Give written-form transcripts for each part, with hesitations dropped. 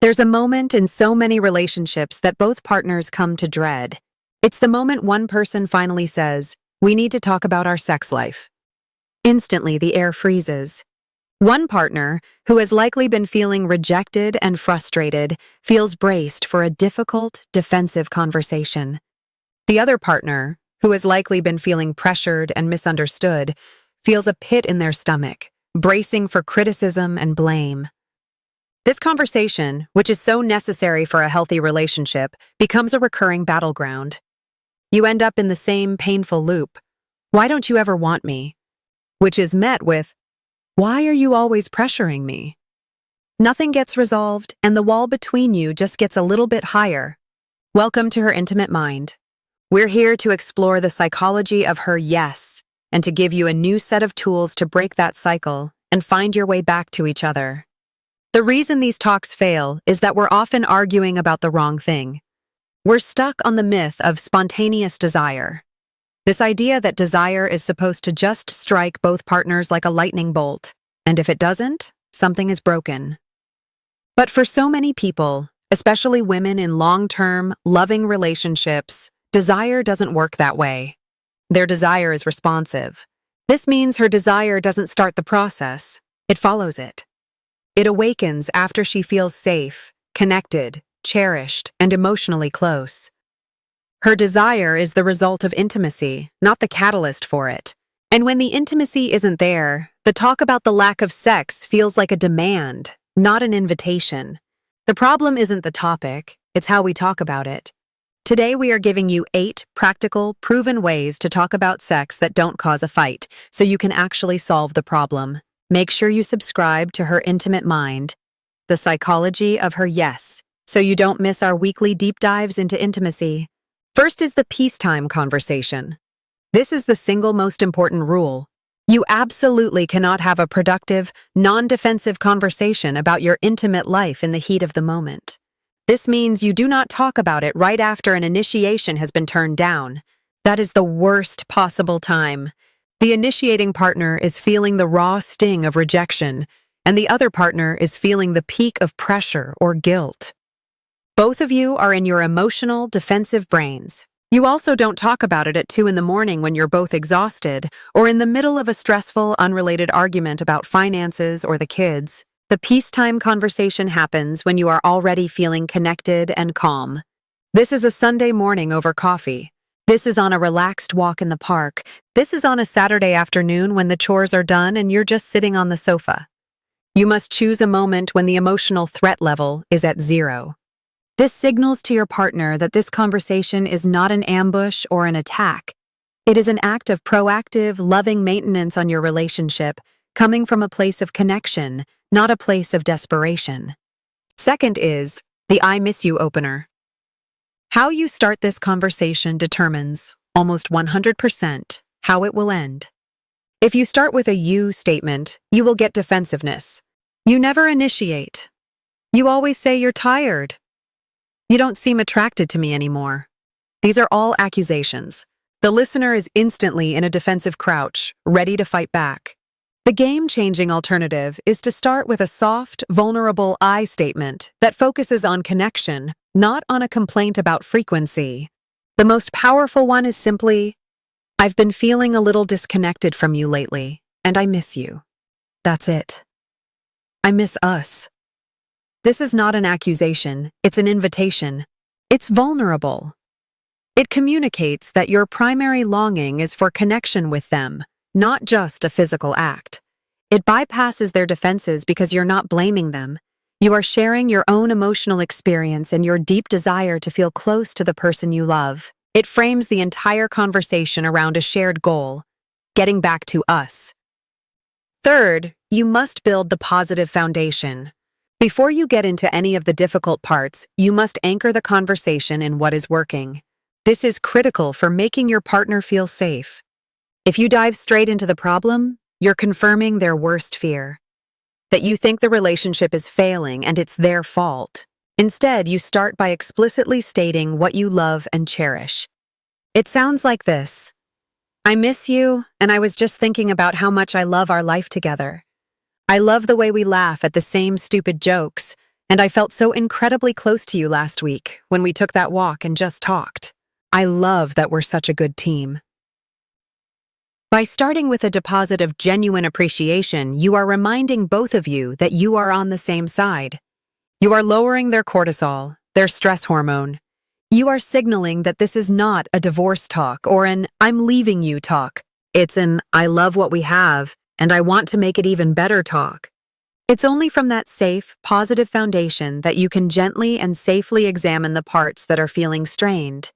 There's a moment in so many relationships that both partners come to dread. It's the moment one person finally says, "We need to talk about our sex life." Instantly, the air freezes. One partner, who has likely been feeling rejected and frustrated, feels braced for a difficult, defensive conversation. The other partner, who has likely been feeling pressured and misunderstood, feels a pit in their stomach, bracing for criticism and blame. This conversation, which is so necessary for a healthy relationship, becomes a recurring battleground. You end up in the same painful loop. "Why don't you ever want me?" Which is met with, "Why are you always pressuring me?" Nothing gets resolved, and the wall between you just gets a little bit higher. Welcome to Her Intimate Mind. We're here to explore the psychology of her yes, and to give you a new set of tools to break that cycle and find your way back to each other. The reason these talks fail is that we're often arguing about the wrong thing. We're stuck on the myth of spontaneous desire. This idea that desire is supposed to just strike both partners like a lightning bolt, and if it doesn't, something is broken. But for so many people, especially women in long-term, loving relationships, desire doesn't work that way. Their desire is responsive. This means her desire doesn't start the process, it follows it. It awakens after she feels safe, connected, cherished, and emotionally close. Her desire is the result of intimacy, not the catalyst for it. And when the intimacy isn't there, the talk about the lack of sex feels like a demand, not an invitation. The problem isn't the topic, it's how we talk about it. Today we are giving you 8 practical, proven ways to talk about sex that don't cause a fight, so you can actually solve the problem. Make sure you subscribe to Her Intimate Mind, the psychology of her yes, so you don't miss our weekly deep dives into intimacy. First is the peacetime conversation. This is the single most important rule. You absolutely cannot have a productive, non-defensive conversation about your intimate life in the heat of the moment. This means you do not talk about it right after an initiation has been turned down. That is the worst possible time. The initiating partner is feeling the raw sting of rejection, and the other partner is feeling the peak of pressure or guilt. Both of you are in your emotional, defensive brains. You also don't talk about it at 2 in the morning when you're both exhausted, or in the middle of a stressful, unrelated argument about finances or the kids. The peacetime conversation happens when you are already feeling connected and calm. This is a Sunday morning over coffee. This is on a relaxed walk in the park. This is on a Saturday afternoon when the chores are done and you're just sitting on the sofa. You must choose a moment when the emotional threat level is at 0. This signals to your partner that this conversation is not an ambush or an attack. It is an act of proactive, loving maintenance on your relationship, coming from a place of connection, not a place of desperation. Second is the "I miss you" opener. How you start this conversation determines, almost 100%, how it will end. If you start with a "you" statement, you will get defensiveness. You never initiate. You always say you're tired. You don't seem attracted to me anymore. These are all accusations. The listener is instantly in a defensive crouch, ready to fight back. The game-changing alternative is to start with a soft, vulnerable "I" statement that focuses on connection, not on a complaint about frequency. The most powerful one is simply, "I've been feeling a little disconnected from you lately, and I miss you." That's it. I miss us. This is not an accusation, it's an invitation. It's vulnerable. It communicates that your primary longing is for connection with them, not just a physical act. It bypasses their defenses because you're not blaming them. You are sharing your own emotional experience and your deep desire to feel close to the person you love. It frames the entire conversation around a shared goal, getting back to us. Third, you must build the positive foundation. Before you get into any of the difficult parts, you must anchor the conversation in what is working. This is critical for making your partner feel safe. If you dive straight into the problem, you're confirming their worst fear, that you think the relationship is failing and it's their fault. Instead, you start by explicitly stating what you love and cherish. It sounds like this: "I miss you, and I was just thinking about how much I love our life together. I love the way we laugh at the same stupid jokes, And I felt so incredibly close to you last week when we took that walk and just talked. I love that we're such a good team. By starting with a deposit of genuine appreciation, you are reminding both of you that you are on the same side. You are lowering their cortisol, their stress hormone. You are signaling that this is not a divorce talk or an "I'm leaving you" talk. It's an "I love what we have and I want to make it even better" talk. It's only from that safe, positive foundation that you can gently and safely examine the parts that are feeling strained.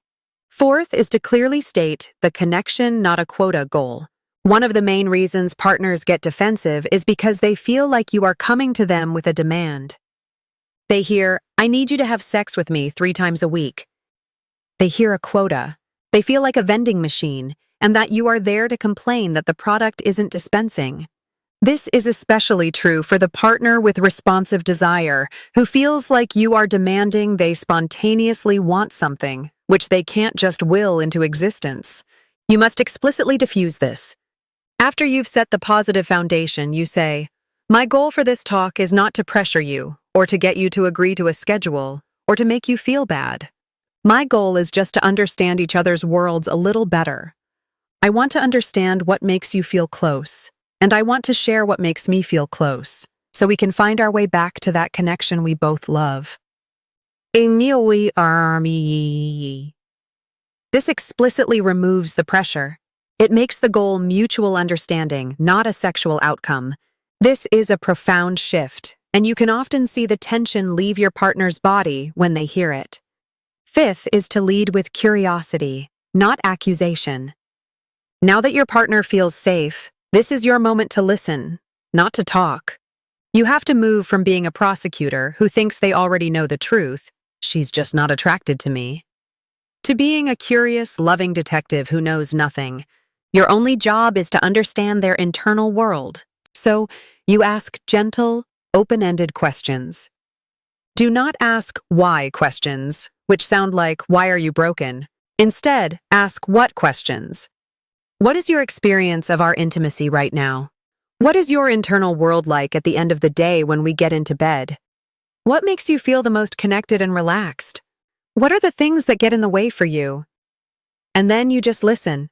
Fourth is to clearly state the connection, not a quota goal. One of the main reasons partners get defensive is because they feel like you are coming to them with a demand. They hear, "I need you to have sex with me 3 times a week." They hear a quota. They feel like a vending machine, and that you are there to complain that the product isn't dispensing. This is especially true for the partner with responsive desire, who feels like you are demanding they spontaneously want something, which they can't just will into existence. You must explicitly diffuse this. After you've set the positive foundation, you say, "My goal for this talk is not to pressure you, or to get you to agree to a schedule, or to make you feel bad. My goal is just to understand each other's worlds a little better. I want to understand what makes you feel close, and I want to share what makes me feel close, so we can find our way back to that connection we both love." This explicitly removes the pressure. It makes the goal mutual understanding, not a sexual outcome. This is a profound shift, and you can often see the tension leave your partner's body when they hear it. Fifth is to lead with curiosity, not accusation. Now that your partner feels safe, this is your moment to listen, not to talk. You have to move from being a prosecutor who thinks they already know the truth, "She's just not attracted to me," to being a curious, loving detective who knows nothing. Your only job is to understand their internal world. So, you ask gentle, open-ended questions. Do not ask why questions, which sound like "Why are you broken?" Instead, ask what questions. What is your experience of our intimacy right now? What is your internal world like at the end of the day when we get into bed? What makes you feel the most connected and relaxed? What are the things that get in the way for you? And then you just listen.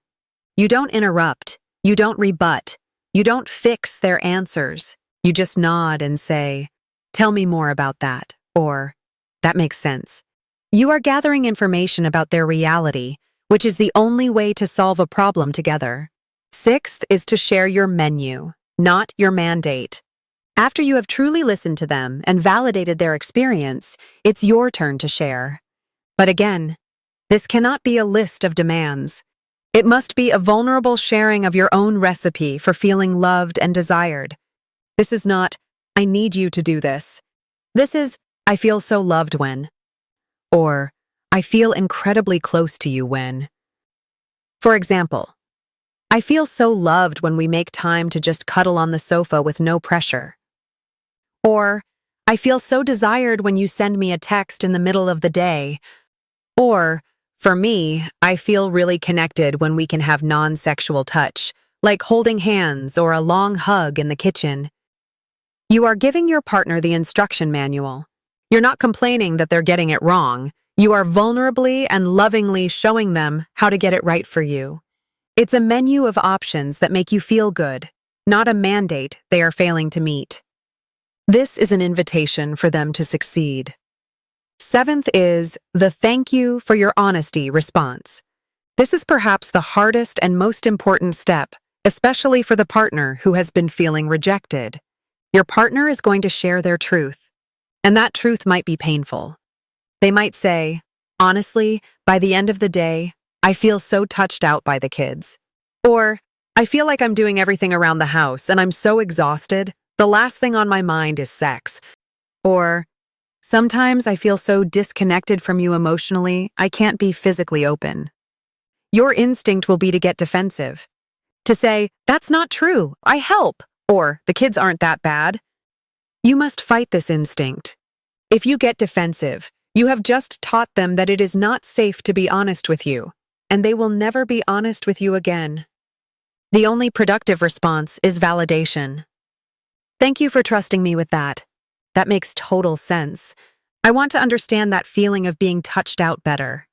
You don't interrupt. You don't rebut. You don't fix their answers. You just nod and say, "Tell me more about that," or "That makes sense." You are gathering information about their reality, which is the only way to solve a problem together. Sixth is to share your menu, not your mandate. After you have truly listened to them and validated their experience, it's your turn to share. But again, this cannot be a list of demands. It must be a vulnerable sharing of your own recipe for feeling loved and desired. This is not, "I need you to do this." This is, "I feel so loved when," or "I feel incredibly close to you when." For example, "I feel so loved when we make time to just cuddle on the sofa with no pressure." Or, "I feel so desired when you send me a text in the middle of the day." Or, "For me, I feel really connected when we can have non-sexual touch, like holding hands or a long hug in the kitchen." You are giving your partner the instruction manual. You're not complaining that they're getting it wrong. You are vulnerably and lovingly showing them how to get it right for you. It's a menu of options that make you feel good, not a mandate they are failing to meet. This is an invitation for them to succeed. Seventh is the "thank you for your honesty" response. This is perhaps the hardest and most important step, especially for the partner who has been feeling rejected. Your partner is going to share their truth, and that truth might be painful. They might say, "Honestly, by the end of the day, I feel so touched out by the kids." Or, "I feel like I'm doing everything around the house and I'm so exhausted, the last thing on my mind is sex." Or, "Sometimes I feel so disconnected from you emotionally, I can't be physically open." Your instinct will be to get defensive, to say, "That's not true, I help," or "The kids aren't that bad." You must fight this instinct. If you get defensive, you have just taught them that it is not safe to be honest with you, and they will never be honest with you again. The only productive response is validation. "Thank you for trusting me with that. That makes total sense. I want to understand that feeling of being touched out better.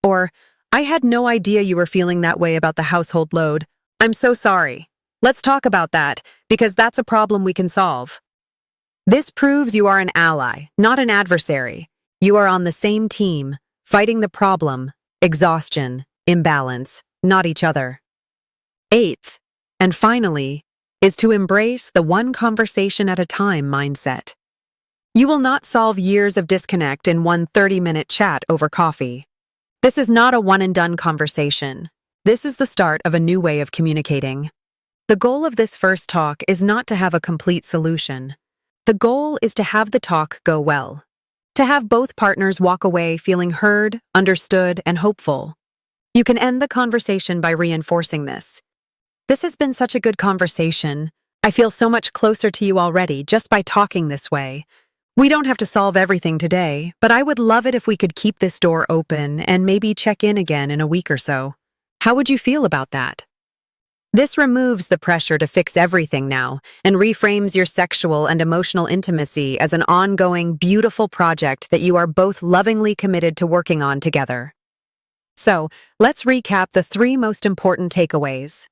Or, I had no idea you were feeling that way about the household load. I'm so sorry. Let's talk about that, because that's a problem we can solve. This proves you are an ally, not an adversary. You are on the same team, fighting the problem, exhaustion, imbalance, not each other. Eighth, and finally, is to embrace the one conversation at a time mindset. You will not solve years of disconnect in one 30-minute chat over coffee. This is not a one-and-done conversation. This is the start of a new way of communicating. The goal of this first talk is not to have a complete solution. The goal is to have the talk go well. To have both partners walk away feeling heard, understood, and hopeful. You can end the conversation by reinforcing this. This has been such a good conversation. I feel so much closer to you already just by talking this way. We don't have to solve everything today, but I would love it if we could keep this door open and maybe check in again in a week or so. How would you feel about that? This removes the pressure to fix everything now and reframes your sexual and emotional intimacy as an ongoing, beautiful project that you are both lovingly committed to working on together. So, let's recap the 3 most important takeaways.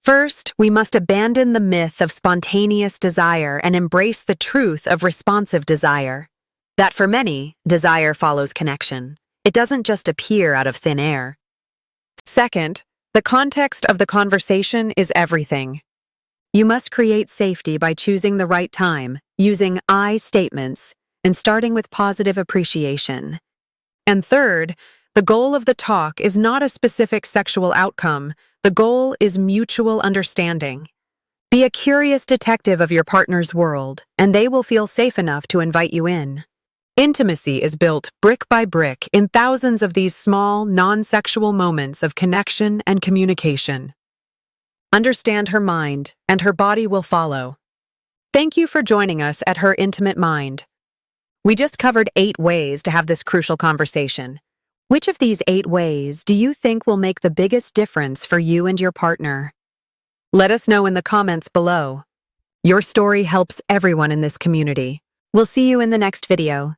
First, we must abandon the myth of spontaneous desire and embrace the truth of responsive desire. That for many, desire follows connection. It doesn't just appear out of thin air. Second, the context of the conversation is everything. You must create safety by choosing the right time, using I statements, and starting with positive appreciation. And third, the goal of the talk is not a specific sexual outcome. The goal is mutual understanding. Be a curious detective of your partner's world, and they will feel safe enough to invite you in. Intimacy is built brick by brick in thousands of these small, non-sexual moments of connection and communication. Understand her mind, and her body will follow. Thank you for joining us at Her Intimate Mind. We just covered 8 ways to have this crucial conversation. Which of these 8 ways do you think will make the biggest difference for you and your partner? Let us know in the comments below. Your story helps everyone in this community. We'll see you in the next video.